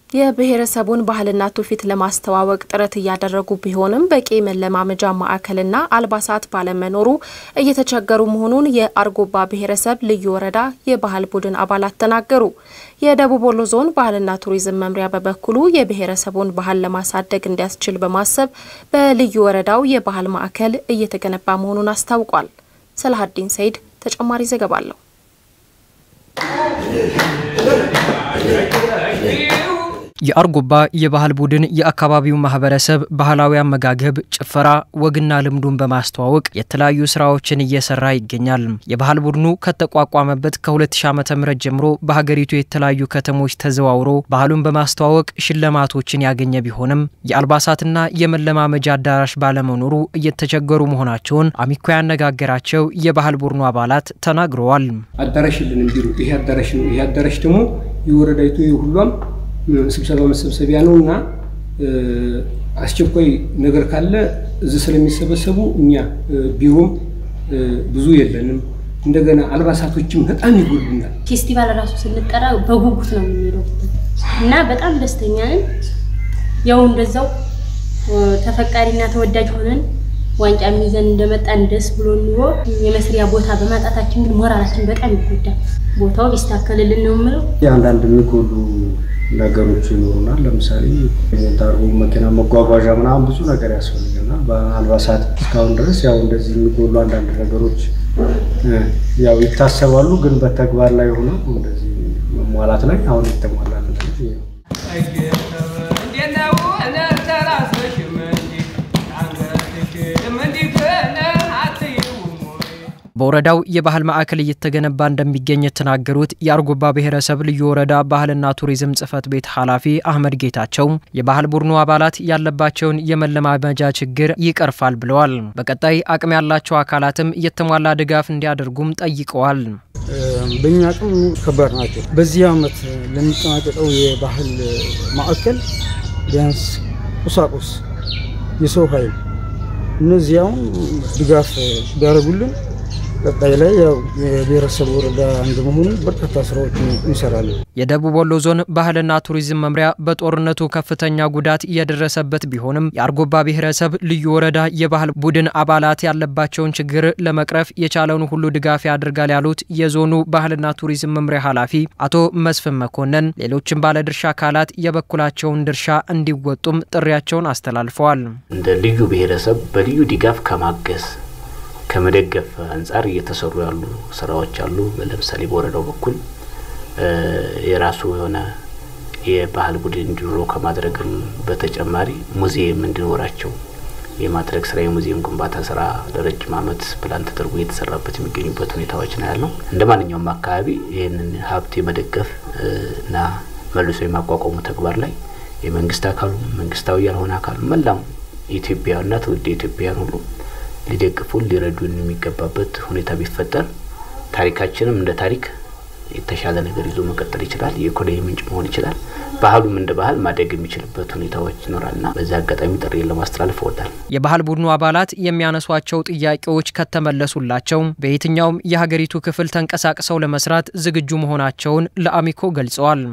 የብሔረሰቡን ባህልና ትውፊት ለማስተዋወቅ ጥረት እያደረጉ ቢሆንም በቂ መለማመጃ ማዕከልና አልባሳት ባለመኖሩ እየተቸገሩ መሆኑን የአርጎባ ብሔረሰብ ልዩ ወረዳ የባህል ቡድን አባላት ተናገሩ። የደቡብ ወሎ ዞን ባህልና ቱሪዝም መምሪያ በበኩሉ የብሔረሰቡን ባህል ለማሳደግ እንዲያስችል በማሰብ በልዩ ወረዳው የባህል ማዕከል እየተገነባ መሆኑን አስታውቋል። ሰላሃዲን ሰይድ ተጨማሪ ዘገባ አለው። የአርጎባ የባህል ቡድን የአካባቢው ማህበረሰብ ባህላዊ አመጋገብ፣ ጭፈራ፣ ወግና ልምዱን በማስተዋወቅ የተለያዩ ስራዎችን እየሰራ ይገኛል። የባህል ቡድኑ ከተቋቋመበት ከ2000 ዓ.ም ጀምሮ በሀገሪቱ የተለያዩ ከተሞች ተዘዋውሮ ባህሉን በማስተዋወቅ ሽልማቶችን ያገኘ ቢሆንም የአልባሳትና የመለማመጃ አዳራሽ ባለመኖሩ እየተቸገሩ መሆናቸውን አሚኮ ያነጋገራቸው የባህል ቡድኑ አባላት ተናግረዋል። አዳራሽልን እንዲሩ ይሄ አዳራሽ ደግሞ የወረዳይቱ ሁሉም ስብሰባ መሰብሰቢያ ነውና አስቸኳይ ነገር ካለ እዚህ ስለሚሰበሰቡ እኛ ቢሮም ብዙ የለንም። እንደገና አልባሳቶችም በጣም ይጎልብናል። ፌስቲቫል ራሱ ስንጠራ በጉጉት ነው የሚሄደው እና በጣም ደስተኛ ነን። ያው እንደዛው ተፈቃሪና ተወዳጅ ሆነን ዋንጫ ሚዘን እንደመጣን ደስ ብሎን ነው። የመስሪያ ቦታ በማጣታችን ግን ሞራላችን በጣም ይጎዳል። ቦታው ቢስተካከልልን ነው ማለት ያንዳንድ የሚጎሉ ነገሮች ይኖሩናል። ለምሳሌ ታርጎ መኪና መጓጓዣ ምናምን ብዙ ነገር ያስፈልጋል። በአልባሳት እስካሁን ድረስ ያው እንደዚህ የሚጎሉ አንዳንድ ነገሮች ያው ይታሰባሉ፣ ግን በተግባር ላይ ሆኖ እንደዚህ መሟላት ላይ አሁን ይተሟላል ነው። በወረዳው የባህል ማዕከል እየተገነባ እንደሚገኝ የተናገሩት የአርጎባ ብሔረሰብ ልዩ ወረዳ ባህልና ቱሪዝም ጽሕፈት ቤት ኃላፊ አህመድ ጌታቸው የባህል ቡድኑ አባላት ያለባቸውን የመለማመጃ ችግር ይቀርፋል ብለዋል። በቀጣይ አቅም ያላቸው አካላትም የተሟላ ድጋፍ እንዲያደርጉም ጠይቀዋል። በእኛ አቅም ከባድ ናቸው። በዚህ ዓመት ለሚጠናቀቀው የባህል ማዕከል ቢያንስ ቁሳቁስ፣ የሰው ኃይል እነዚያው ድጋፍ ቢያደርጉልን ቀጣይ ላይ ያው የብሔረሰብ ወረዳ እንደመሆኑ በርካታ ስራዎች እንሰራለን። የደቡብ ወሎ ዞን ባህልና ቱሪዝም መምሪያ በጦርነቱ ከፍተኛ ጉዳት እየደረሰበት ቢሆንም የአርጎባ ብሔረሰብ ልዩ ወረዳ የባህል ቡድን አባላት ያለባቸውን ችግር ለመቅረፍ የቻለውን ሁሉ ድጋፍ ያደርጋል ያሉት የዞኑ ባህልና ቱሪዝም መምሪያ ኃላፊ አቶ መስፍን መኮንን ሌሎችም ባለድርሻ አካላት የበኩላቸውን ድርሻ እንዲወጡም ጥሪያቸውን አስተላልፈዋል። እንደ ልዩ ብሔረሰብ በልዩ ድጋፍ ከማገዝ ከመደገፍ አንፃር እየተሰሩ ያሉ ስራዎች አሉ። ለምሳሌ በወረዳው በኩል የራሱ የሆነ የባህል ቡድን እንዲኖር ከማድረግም በተጨማሪ ሙዚየም እንዲኖራቸው የማድረግ ስራ የሙዚየም ግንባታ ስራ ለረጅም ዓመት ፕላን ተደርጎ የተሰራበት የሚገኙበት ሁኔታዎች ነው ያለው። እንደማንኛውም አካባቢ ይሄንን ሀብት የመደገፍ እና መልሶ የማቋቋሙ ተግባር ላይ የመንግስት አካሉ መንግስታዊ ያልሆነ አካሉ መላው ኢትዮጵያውያንና ትውልደ ኢትዮጵያውያን ሁሉ ሊደግፉን ሊረዱን የሚገባበት ሁኔታ ቢፈጠር ታሪካችንም እንደ ታሪክ የተሻለ ነገር ይዞ መቀጠል ይችላል። የኢኮኖሚ ምንጭ መሆን ይችላል። ባህሉም እንደ ባህል ማደግ የሚችልበት ሁኔታዎች ይኖራልና በዛ አጋጣሚ ጥሪ ለማስተላለፍ ወጣል። የባህል ቡድኑ አባላት የሚያነሷቸው ጥያቄዎች ከተመለሱላቸው በየትኛውም የሀገሪቱ ክፍል ተንቀሳቅሰው ለመስራት ዝግጁ መሆናቸውን ለአሚኮ ገልጸዋል።